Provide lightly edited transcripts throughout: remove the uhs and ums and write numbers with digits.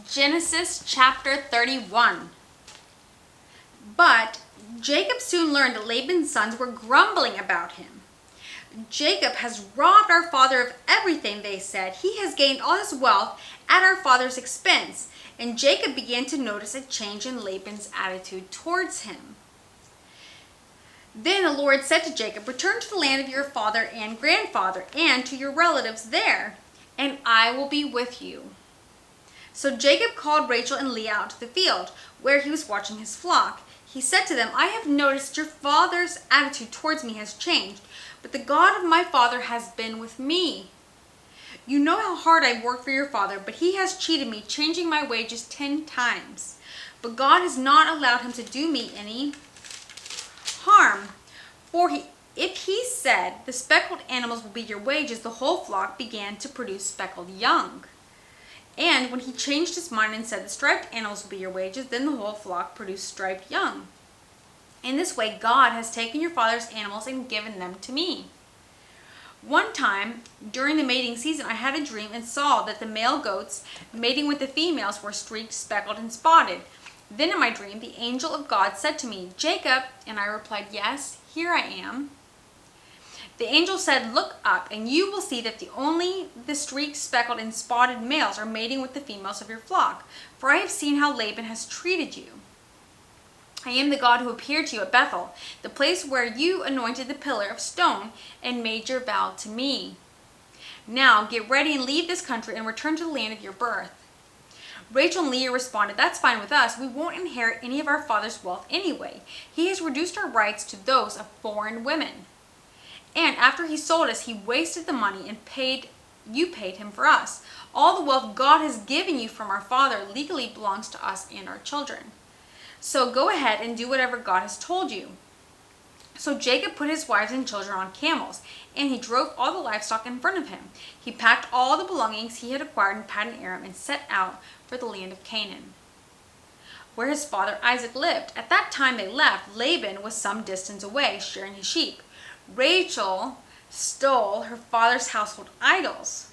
Genesis chapter 31. But Jacob soon learned that Laban's sons were grumbling about him. Jacob has robbed our father of everything, they said. He has gained all his wealth at our father's expense. And Jacob began to notice a change in Laban's attitude towards him. Then the Lord said to Jacob, "Return to the land of your father and grandfather and to your relatives there, and I will be with you." So Jacob called Rachel and Leah out to the field, where he was watching his flock. He said to them, "I have noticed your father's attitude towards me has changed, but the God of my father has been with me. You know how hard I worked for your father, but he has cheated me, changing my wages 10 times. But God has not allowed him to do me any harm. For if he said, 'The speckled animals will be your wages,' the whole flock began to produce speckled young. And when he changed his mind and said, 'The striped animals will be your wages,' then the whole flock produced striped young. In this way, God has taken your father's animals and given them to me. One time, during the mating season, I had a dream and saw that the male goats mating with the females were streaked, speckled, and spotted. Then in my dream, the angel of God said to me, 'Jacob,' and I replied, 'Yes, here I am.' The angel said, 'Look up, and you will see that only the streaked, speckled, and spotted males are mating with the females of your flock, for I have seen how Laban has treated you. I am the God who appeared to you at Bethel, the place where you anointed the pillar of stone and made your vow to me. Now get ready and leave this country and return to the land of your birth.' Rachel and Leah responded, 'That's fine with us. We won't inherit any of our father's wealth anyway. He has reduced our rights to those of foreign women. And after he sold us, he wasted the money and you paid him for us. All the wealth God has given you from our father legally belongs to us and our children. So go ahead and do whatever God has told you.' So Jacob put his wives and children on camels, and he drove all the livestock in front of him. He packed all the belongings he had acquired in Paddan Aram and set out for the land of Canaan, where his father Isaac lived. At that time they left. Laban was some distance away, shearing his sheep. Rachel stole her father's household idols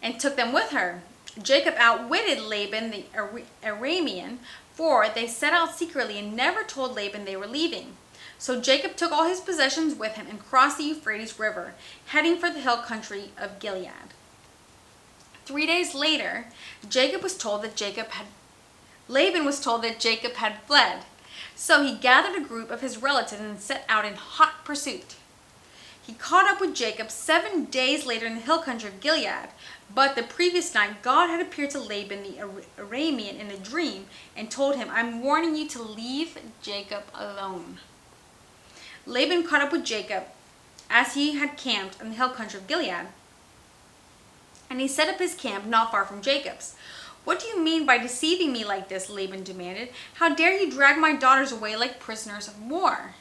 and took them with her. Jacob outwitted Laban the Aramean, for they set out secretly and never told Laban they were leaving. So Jacob took all his possessions with him and crossed the Euphrates River, heading for the hill country of Gilead. 3 days later, Laban was told that Jacob had fled. So he gathered a group of his relatives and set out in hot pursuit. He caught up with Jacob 7 days later in the hill country of Gilead. But the previous night, God had appeared to Laban the Aramean in a dream and told him, 'I'm warning you to leave Jacob alone.' Laban caught up with Jacob as he had camped in the hill country of Gilead, and he set up his camp not far from Jacob's. 'What do you mean by deceiving me like this?' Laban demanded. 'How dare you drag my daughters away like prisoners of war?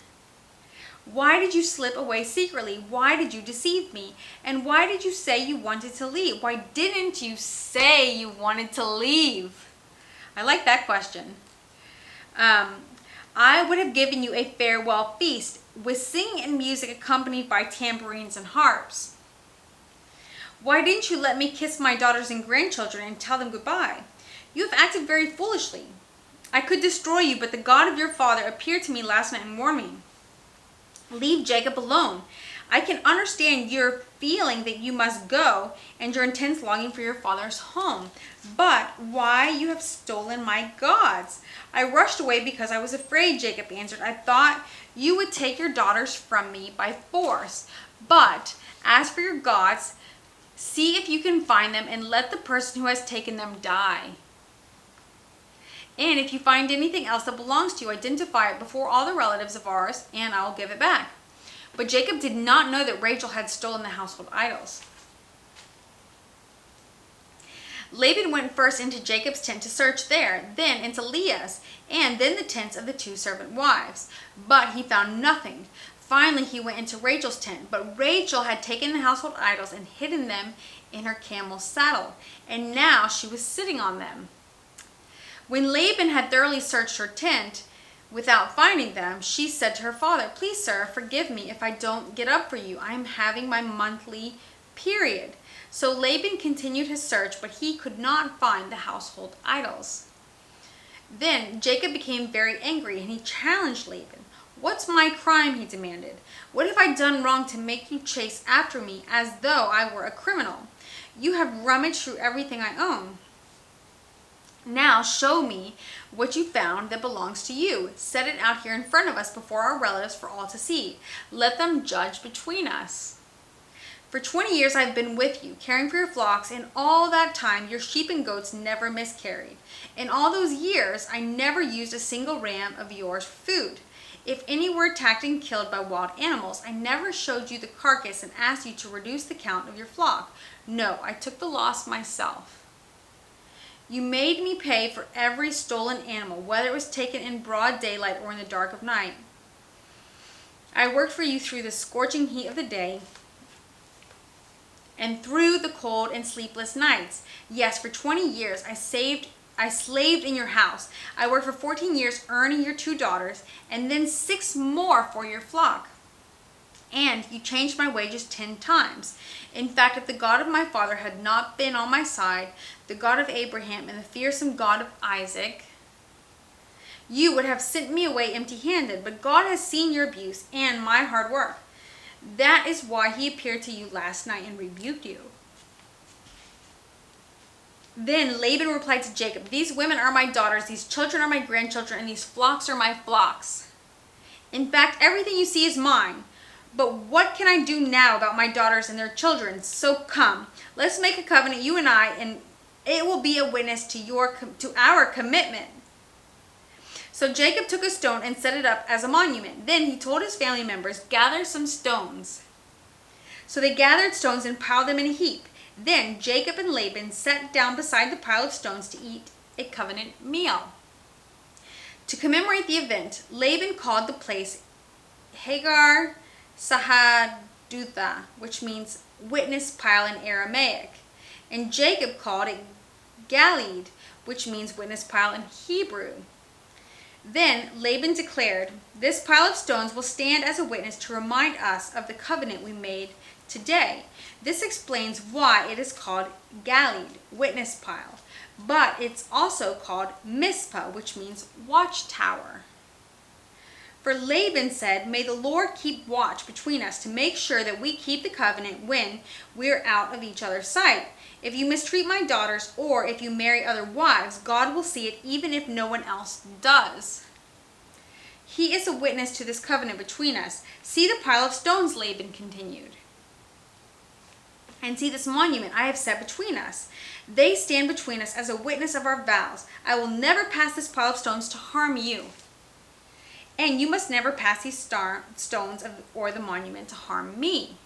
Why did you slip away secretly? Why did you deceive me? And why did you say you wanted to leave? Why didn't you say you wanted to leave?' I like that question. 'I would have given you a farewell feast with singing and music accompanied by tambourines and harps. Why didn't you let me kiss my daughters and grandchildren and tell them goodbye? You have acted very foolishly. I could destroy you, but the God of your father appeared to me last night and warned me. Leave Jacob alone. I can understand your feeling that you must go and your intense longing for your father's home. But why you have stolen my gods?' 'I rushed away because I was afraid,' Jacob answered. 'I thought you would take your daughters from me by force. But as for your gods, see if you can find them and let the person who has taken them die. And if you find anything else that belongs to you, identify it before all the relatives of ours, and I will give it back.' But Jacob did not know that Rachel had stolen the household idols. Laban went first into Jacob's tent to search there, then into Leah's, and then the tents of the 2 servant wives. But he found nothing. Finally, he went into Rachel's tent, but Rachel had taken the household idols and hidden them in her camel's saddle, and now she was sitting on them. When Laban had thoroughly searched her tent without finding them, she said to her father, 'Please, sir, forgive me if I don't get up for you. I am having my monthly period.' So Laban continued his search, but he could not find the household idols. Then Jacob became very angry, and he challenged Laban. "What's my crime?" he demanded. "What have I done wrong to make you chase after me as though I were a criminal? You have rummaged through everything I own. Now show me what you found that belongs to you. Set it out here in front of us before our relatives for all to see. Let them judge between us. For 20 years I've been with you, caring for your flocks, and all that time your sheep and goats never miscarried. In all those years I never used a single ram of yours for food. If any were attacked and killed by wild animals, I never showed you the carcass and asked you to reduce the count of your flock. No, I took the loss myself. You made me pay for every stolen animal, whether it was taken in broad daylight or in the dark of night. I worked for you through the scorching heat of the day and through the cold and sleepless nights. Yes, for 20 years I slaved in your house. I worked for 14 years earning your 2 daughters, and then 6 more for your flock. And you changed my wages 10 times. In fact, if the God of my father had not been on my side, the God of Abraham and the fearsome God of Isaac, you would have sent me away empty-handed. But God has seen your abuse and my hard work. That is why he appeared to you last night and rebuked you." Then Laban replied to Jacob, "These women are my daughters, these children are my grandchildren, and these flocks are my flocks. In fact, everything you see is mine. But what can I do now about my daughters and their children? So come, let's make a covenant, you and I, and it will be a witness to our commitment." So Jacob took a stone and set it up as a monument. Then he told his family members, "Gather some stones." So they gathered stones and piled them in a heap. Then Jacob and Laban sat down beside the pile of stones to eat a covenant meal. To commemorate the event, Laban called the place Hagar Sahadutha, which means witness pile in Aramaic. And Jacob called it Galeed, which means witness pile in Hebrew. Then Laban declared, "This pile of stones will stand as a witness to remind us of the covenant we made today." This explains why it is called Galeed, witness pile, but it's also called Mizpah, which means watchtower. For Laban said, "May the Lord keep watch between us to make sure that we keep the covenant when we're out of each other's sight. If you mistreat my daughters or if you marry other wives, God will see it even if no one else does. He is a witness to this covenant between us. See the pile of stones," Laban continued, "and see this monument I have set between us. They stand between us as a witness of our vows. I will never pass this pile of stones to harm you. And you must never pass these stones or the monument to harm me.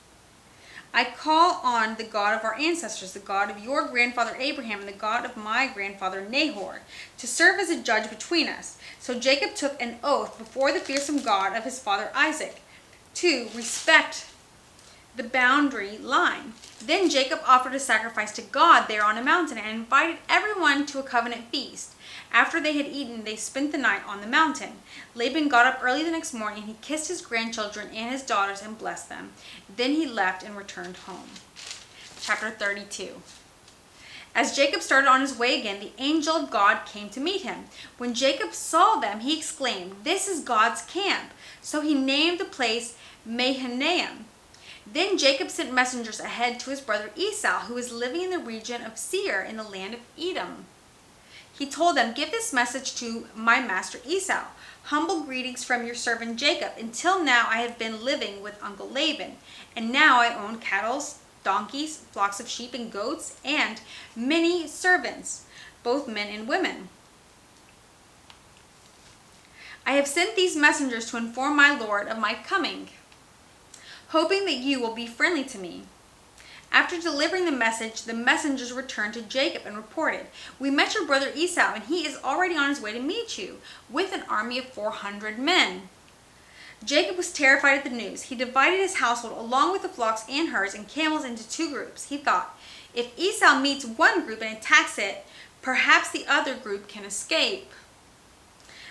I call on the God of our ancestors, the God of your grandfather Abraham and the God of my grandfather Nahor, to serve as a judge between us." So Jacob took an oath before the fearsome God of his father Isaac to respect the boundary line. Then Jacob offered a sacrifice to God there on a mountain and invited everyone to a covenant feast. After they had eaten, they spent the night on the mountain. Laban got up early the next morning. He kissed his grandchildren and his daughters and blessed them. Then he left and returned home. Chapter 32. As Jacob started on his way again, the angel of God came to meet him. When Jacob saw them, he exclaimed, "This is God's camp." So he named the place Mahanaim. Then Jacob sent messengers ahead to his brother Esau, who was living in the region of Seir in the land of Edom. He told them, "Give this message to my master Esau. Humble greetings from your servant Jacob. Until now I have been living with Uncle Laban, and now I own cattle, donkeys, flocks of sheep and goats, and many servants, both men and women. I have sent these messengers to inform my lord of my coming, hoping that you will be friendly to me." After delivering the message, the messengers returned to Jacob and reported, "We met your brother Esau, and he is already on his way to meet you, with an army of 400 men. Jacob was terrified at the news. He divided his household along with the flocks and herds and camels into 2 groups. He thought, if Esau meets one group and attacks it, perhaps the other group can escape.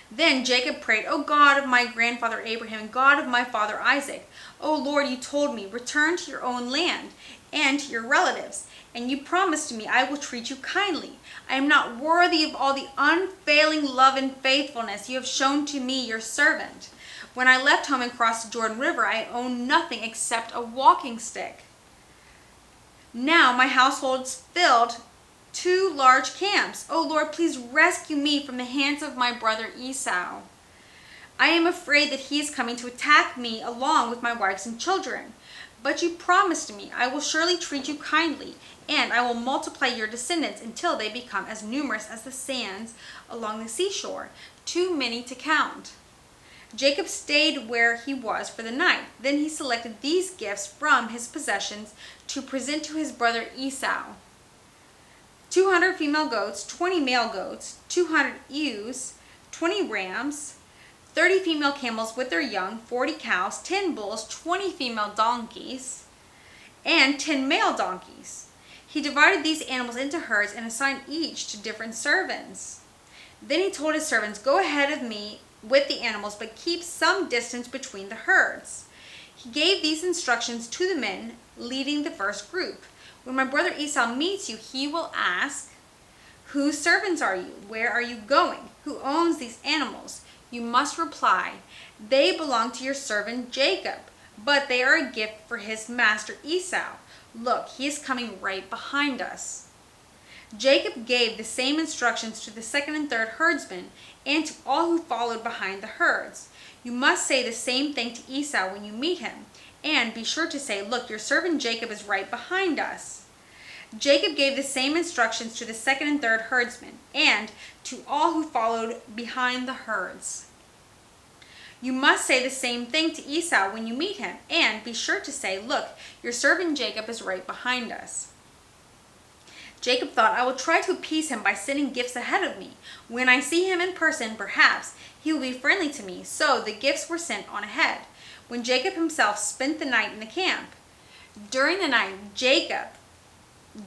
Then Jacob prayed, "O God of my grandfather Abraham and God of my father Isaac, O Lord, you told me, return to your own land and to your relatives, and you promised me I will treat you kindly. I am not worthy of all the unfailing love and faithfulness you have shown to me, your servant. When I left home and crossed the Jordan River, I owned nothing except a walking stick. Now my household's filled 2 large camps. O Lord, please rescue me from the hands of my brother Esau. I am afraid that he is coming to attack me along with my wives and children. But you promised me, I will surely treat you kindly, and I will multiply your descendants until they become as numerous as the sands along the seashore, too many to count. Jacob stayed where he was for the night. Then he selected these gifts from his possessions to present to his brother Esau: 200 female goats, 20 male goats, 200 ewes, 20 rams, 30 female camels with their young, 40 cows, 10 bulls, 20 female donkeys, and 10 male donkeys. He divided these animals into herds and assigned each to different servants. Then he told his servants, "Go ahead of me with the animals, but keep some distance between the herds." He gave these instructions to the men leading the first group. "When my brother Esau meets you, he will ask, 'Whose servants are you? Where are you going? Who owns these animals?' You must reply, 'They belong to your servant Jacob, but they are a gift for his master Esau. Look, he is coming right behind us.'" Jacob gave the same instructions to the second and third herdsmen and to all who followed behind the herds. "You must say the same thing to Esau when you meet him, and be sure to say, 'Look, your servant Jacob is right behind us.'" Jacob gave the same instructions to the second and third herdsmen and to all who followed behind the herds. "You must say the same thing to Esau when you meet him, and be sure to say, 'Look, your servant Jacob is right behind us.'" Jacob thought, "I will try to appease him by sending gifts ahead of me. When I see him in person, perhaps he will be friendly to me." So the gifts were sent on ahead, when Jacob himself spent the night in the camp. During the night, Jacob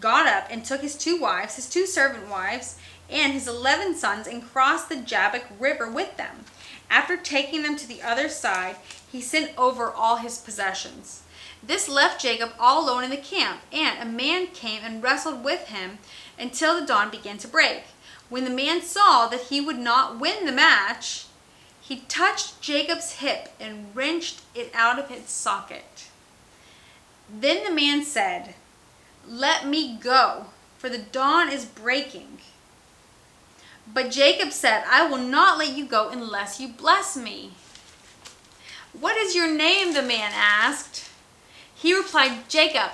got up and took his 2 wives, his 2 servant wives, and his 11 sons and crossed the Jabbok River with them. After taking them to the other side, he sent over all his possessions. This left Jacob all alone in the camp, and a man came and wrestled with him until the dawn began to break. When the man saw that he would not win the match, he touched Jacob's hip and wrenched it out of its socket. Then the man said, "Let me go, for the dawn is breaking." But Jacob said, "I will not let you go unless you bless me." "What is your name?" the man asked. He replied, "Jacob."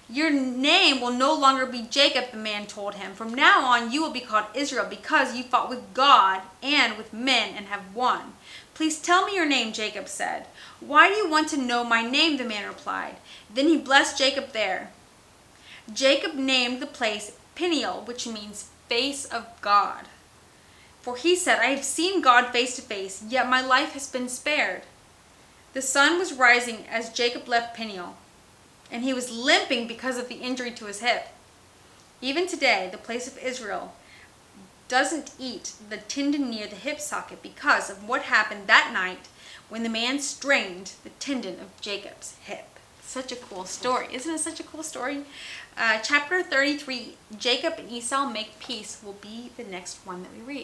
"Your name will no longer be Jacob," the man told him. "From now on you will be called Israel, because you fought with God and with men and have won." "Please tell me your name," Jacob said. "Why do you want to know my name?" the man replied. Then he blessed Jacob there. Jacob named the place Peniel, which means face of God. For he said, "I have seen God face to face, yet my life has been spared." The sun was rising as Jacob left Peniel, and he was limping because of the injury to his hip. Even today, the place of Israel doesn't eat the tendon near the hip socket because of what happened that night when the man strained the tendon of Jacob's hip. Such a cool story. Isn't it such a cool story? Chapter 33, Jacob and Esau Make Peace, will be the next one that we read.